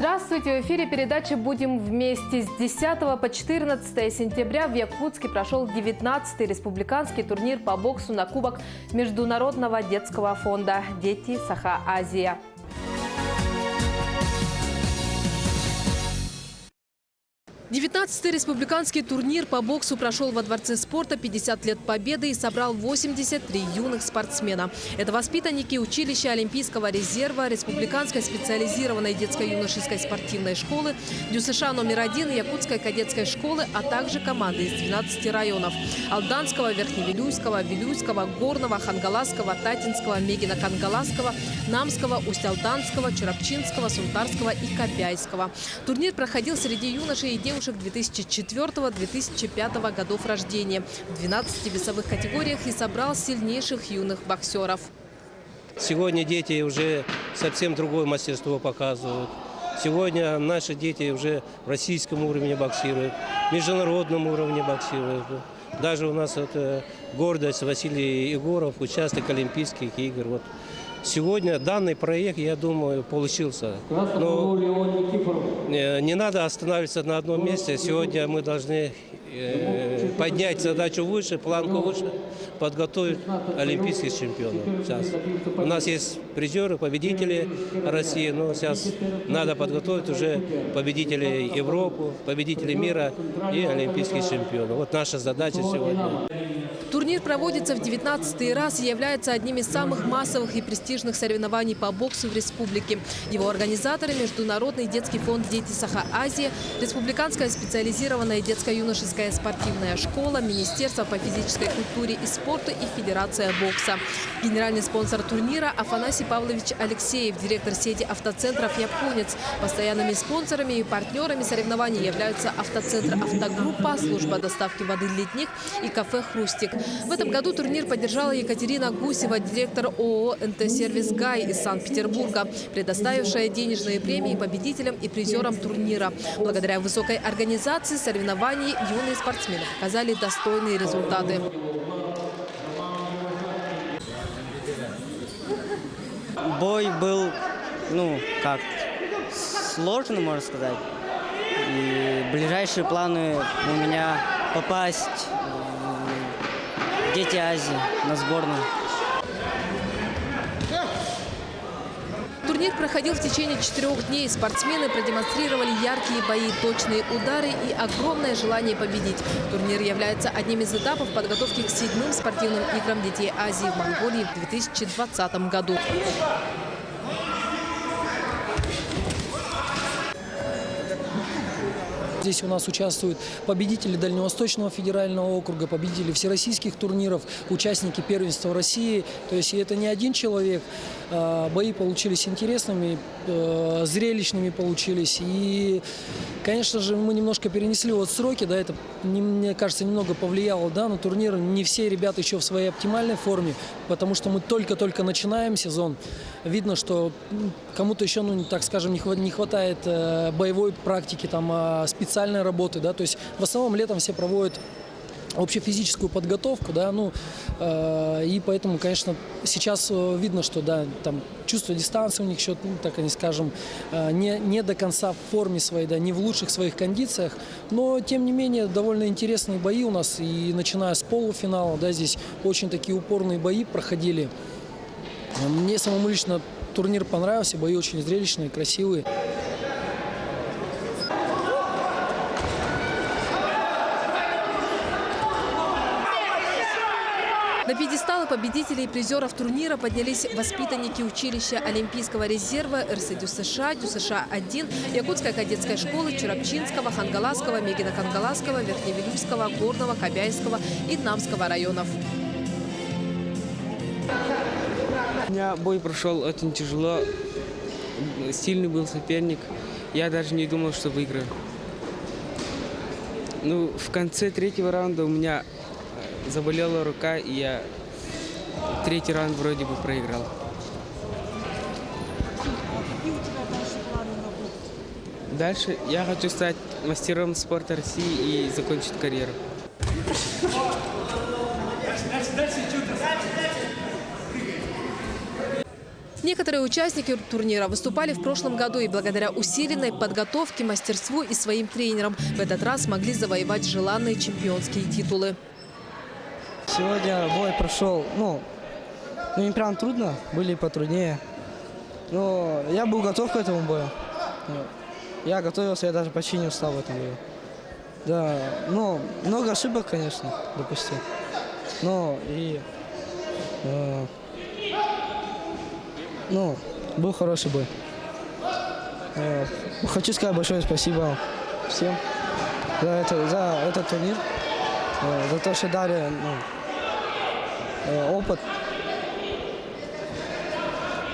Здравствуйте! В эфире передачи «Будем вместе». С 10 по 14 сентября в Якутске прошел 19-й республиканский турнир по боксу на Кубок Международного детского фонда «Дети Саха-Азия». 19-й республиканский турнир по боксу прошел во Дворце спорта 50 лет Победы и собрал 83 юных спортсмена. Это воспитанники училища Олимпийского резерва, Республиканской специализированной детско-юношеской спортивной школы, ДЮСШ номер 1 Якутской кадетской школы, а также команды из 12 районов – Алданского, Верхневилюйского, Вилюйского, Горного, Хангаласского, Татинского, Мегино-Кангаласского, Намского, Усть-Алданского, Чурапчинского, Сунтарского и Копяйского. Турнир проходил среди юношей и девушек 2004-2005 годов рождения в 12 весовых категориях и собрал сильнейших юных боксеров. Сегодня дети уже совсем другое мастерство показывают. Сегодня наши дети уже в российском уровне боксируют, в международном уровне боксируют. Даже у нас это гордость Василий Егоров, участник Олимпийских игр. Вот. Сегодня данный проект, я думаю, получился. Но не надо останавливаться на одном месте. Сегодня мы должны поднять задачу выше, планку выше, подготовить олимпийских чемпионов. Сейчас. У нас есть призеры, победители России, но сейчас надо подготовить уже победителей Европы, победителей мира и олимпийских чемпионов. Вот наша задача сегодня. Турнир проводится в 19-й раз и является одним из самых массовых и престижных соревнований по боксу в республике. Его организаторы – Международный детский фонд «Дети Саха-Азия», Республиканская специализированная детско-юношеская спортивная школа, Министерство по физической культуре и спорту и Федерация бокса. Генеральный спонсор турнира – Афанасий Павлович Алексеев, директор сети автоцентров «Японец». Постоянными спонсорами и партнерами соревнований являются автоцентр «Автогруппа», служба доставки воды «Ледник» и кафе «Хрустик». В этом году турнир поддержала Екатерина Гусева, директор ООО «НТ-сервис Гай» из Санкт-Петербурга, предоставившая денежные премии победителям и призерам турнира. Благодаря высокой организации соревнований юные спортсмены показали достойные результаты. Бой был, сложный, можно сказать. И ближайшие планы у меня попасть в Дети Азии на сборную. Турнир проходил в течение 4 дней. Спортсмены продемонстрировали яркие бои, точные удары и огромное желание победить. Турнир является одним из этапов подготовки к 7-м спортивным играм Детей Азии в Монголии в 2020 году. Здесь у нас участвуют победители Дальневосточного федерального округа, победители всероссийских турниров, участники первенства России. То есть это не один человек. Бои получились интересными, зрелищными получились. И, конечно же, мы немножко перенесли сроки. Да, это, мне кажется, немного повлияло на турнир. Не все ребята еще в своей оптимальной форме, потому что мы только-только начинаем сезон. Видно, что кому-то еще, так скажем, не хватает боевой практики, специальной работы, то есть в основном летом все проводят общефизическую подготовку, и поэтому, конечно, сейчас видно, что, чувство дистанции у них еще, так они скажем, не до конца в форме своей, не в лучших своих кондициях, но, тем не менее, довольно интересные бои у нас, и начиная с полуфинала, здесь очень такие упорные бои проходили. Мне самому лично турнир понравился, бои очень зрелищные, красивые. На пьедесталы победителей и призеров турнира поднялись воспитанники училища Олимпийского резерва РСДЮСШ, ДЮСШ-1, Якутской кадетской школы, Чурапчинского, Хангаласского, Мегино-Кангаласского, Верхневилюйского, Горного, Копяйского и Намского районов. У меня бой прошел очень тяжело, сильный был соперник, я даже не думал, что выиграю. В конце 3-го раунда у меня заболела рука, и я 3-й раунд вроде бы проиграл. Дальше я хочу стать мастером спорта России и закончить карьеру. Некоторые участники турнира выступали в прошлом году и благодаря усиленной подготовке, мастерству и своим тренерам в этот раз смогли завоевать желанные чемпионские титулы. Сегодня бой прошел, не прям трудно, были потруднее. Но я был готов к этому бою. Я готовился, я даже почти не устал в этом бою. Да, много ошибок, конечно, допустил. Был хороший бой. Хочу сказать большое спасибо всем за этот турнир, за то, что дали опыт.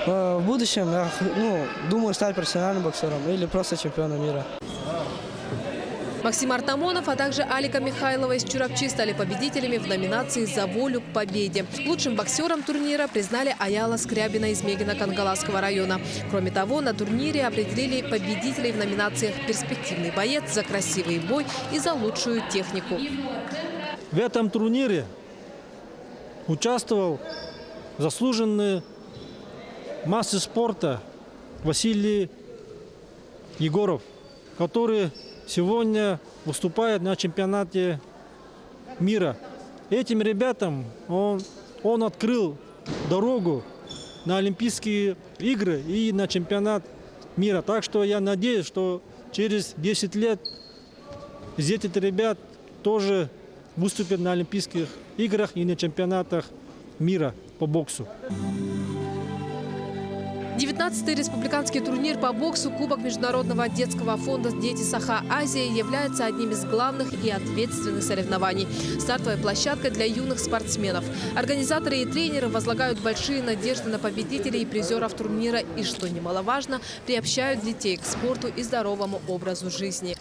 В будущем я думаю стать профессиональным боксером или просто чемпионом мира. Максим Артамонов, а также Алика Михайлова из Чурапчи стали победителями в номинации «За волю к победе». Лучшим боксером турнира признали Аяла Скрябина из Мегино-Кангаласского района. Кроме того, на турнире определили победителей в номинациях «Перспективный боец», «За красивый бой» и «За лучшую технику». В этом турнире участвовал заслуженный мастер спорта Василий Егоров, который сегодня выступает на чемпионате мира. Этим ребятам он открыл дорогу на Олимпийские игры и на чемпионат мира. Так что я надеюсь, что через 10 лет эти ребят тоже выступят на Олимпийских играх и на чемпионатах мира по боксу. 19-й республиканский турнир по боксу «Кубок Международного детского фонда «Дети Саха Азия» является одним из главных и ответственных соревнований. Стартовой площадкой для юных спортсменов. Организаторы и тренеры возлагают большие надежды на победителей и призеров турнира и, что немаловажно, приобщают детей к спорту и здоровому образу жизни.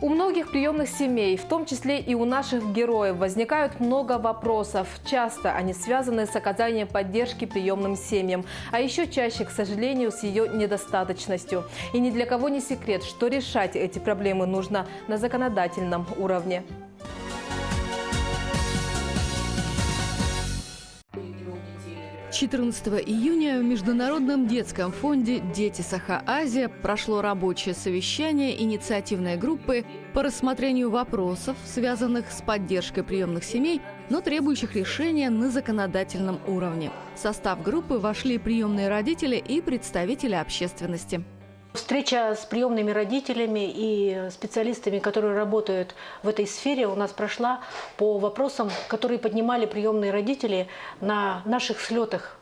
У многих приемных семей, в том числе и у наших героев, возникают много вопросов. Часто они связаны с оказанием поддержки приемным семьям, а еще чаще, к сожалению, с ее недостаточностью. И ни для кого не секрет, что решать эти проблемы нужно на законодательном уровне. – 14 июня в Международном детском фонде «Дети Саха Азия» прошло рабочее совещание инициативной группы по рассмотрению вопросов, связанных с поддержкой приемных семей, но требующих решения на законодательном уровне. В состав группы вошли приемные родители и представители общественности. Встреча с приемными родителями и специалистами, которые работают в этой сфере, у нас прошла по вопросам, которые поднимали приемные родители на наших слетах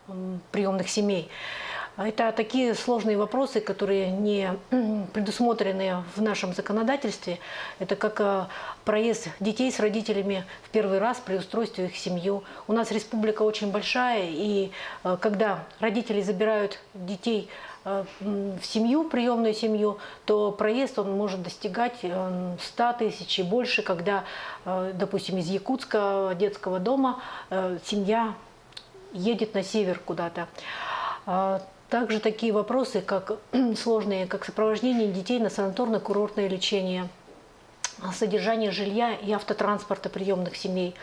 приемных семей. Это такие сложные вопросы, которые не предусмотрены в нашем законодательстве. Это как проезд детей с родителями в первый раз при устройстве их в семью. У нас республика очень большая, и когда родители забирают детей в семью, приемную семью, то проезд он может достигать 100 тысяч и больше, когда, допустим, из Якутска детского дома семья едет на север куда-то. Также такие вопросы, как сложные, как сопровождение детей на санаторно-курортное лечение, содержание жилья и автотранспорта приемных семей.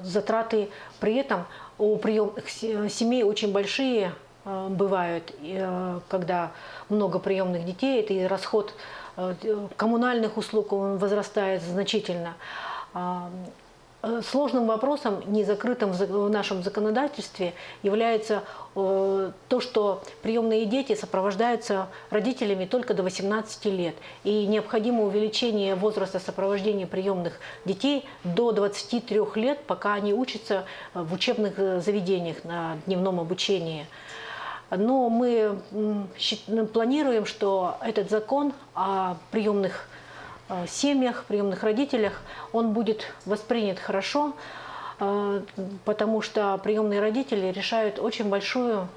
Затраты при этом у приемных семей очень большие бывают, когда много приемных детей, это и расход коммунальных услуг он возрастает значительно. Сложным вопросом, не закрытым в нашем законодательстве, является то, что приемные дети сопровождаются родителями только до 18 лет. И необходимо увеличение возраста сопровождения приемных детей до 23 лет, пока они учатся в учебных заведениях на дневном обучении. Но мы планируем, что этот закон о приемных семьях, приемных родителях, он будет воспринят хорошо, потому что приемные родители решают очень большую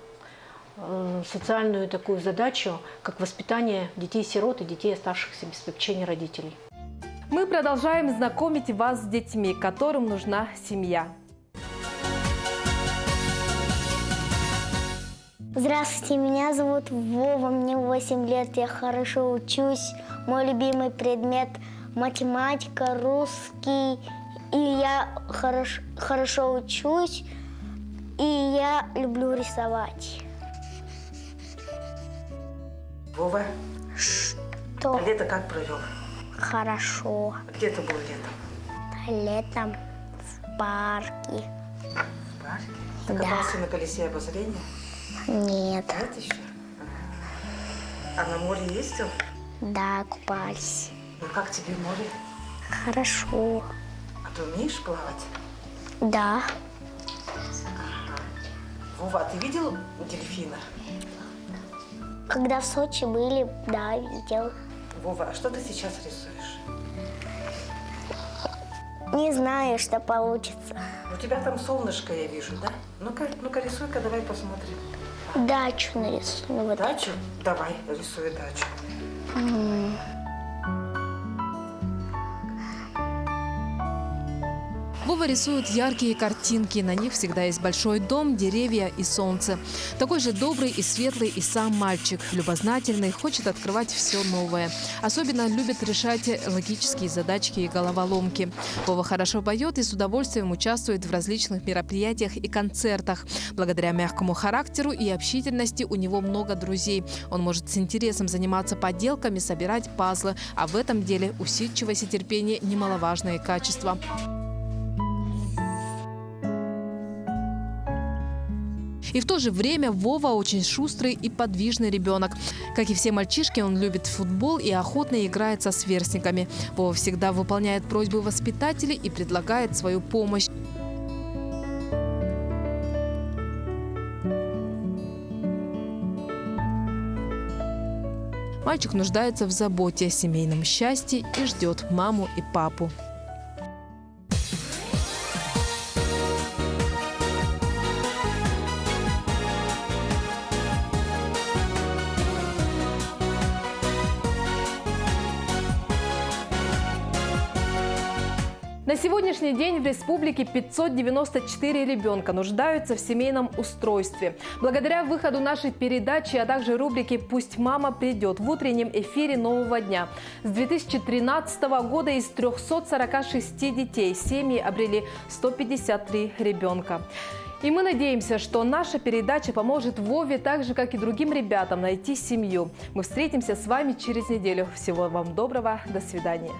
социальную такую задачу, как воспитание детей-сирот и детей, оставшихся без попечения родителей. Мы продолжаем знакомить вас с детьми, которым нужна семья. Здравствуйте, меня зовут Вова, мне 8 лет, я хорошо учусь. Мой любимый предмет – математика, русский. И я хорошо учусь. И я люблю рисовать. Вова, Что? лето как провел? Хорошо. Где ты был летом? Летом в парке. В парке? Ты Да. катался на колесе обозрения? Нет. Нет еще? А на море ездил? Да, купались. Ну как тебе море? Хорошо. А ты умеешь плавать? Да. Вова, а ты видел дельфина? Когда в Сочи были, да, видел. Вова, а что ты сейчас рисуешь? Не знаю, что получится. У тебя там солнышко, я вижу, да? Ну-ка, рисуй-ка, давай посмотрим. Дачу нарисую. Вот Дачу? Давай, рисуй дачу. Вова рисует яркие картинки. На них всегда есть большой дом, деревья и солнце. Такой же добрый и светлый и сам мальчик. Любознательный, хочет открывать все новое. Особенно любит решать логические задачки и головоломки. Вова хорошо поет и с удовольствием участвует в различных мероприятиях и концертах. Благодаря мягкому характеру и общительности у него много друзей. Он может с интересом заниматься поделками, собирать пазлы. А в этом деле усидчивость и терпение – немаловажные качества. И в то же время Вова очень шустрый и подвижный ребенок. Как и все мальчишки, он любит футбол и охотно играет со сверстниками. Вова всегда выполняет просьбы воспитателей и предлагает свою помощь. Мальчик нуждается в заботе, семейном счастье и ждет маму и папу. На сегодняшний день в республике 594 ребенка нуждаются в семейном устройстве. Благодаря выходу нашей передачи, а также рубрики «Пусть мама придет» в утреннем эфире «Нового дня». С 2013 года из 346 детей семьи обрели 153 ребенка. И мы надеемся, что наша передача поможет Вове, так же, как и другим ребятам, найти семью. Мы встретимся с вами через неделю. Всего вам доброго. До свидания.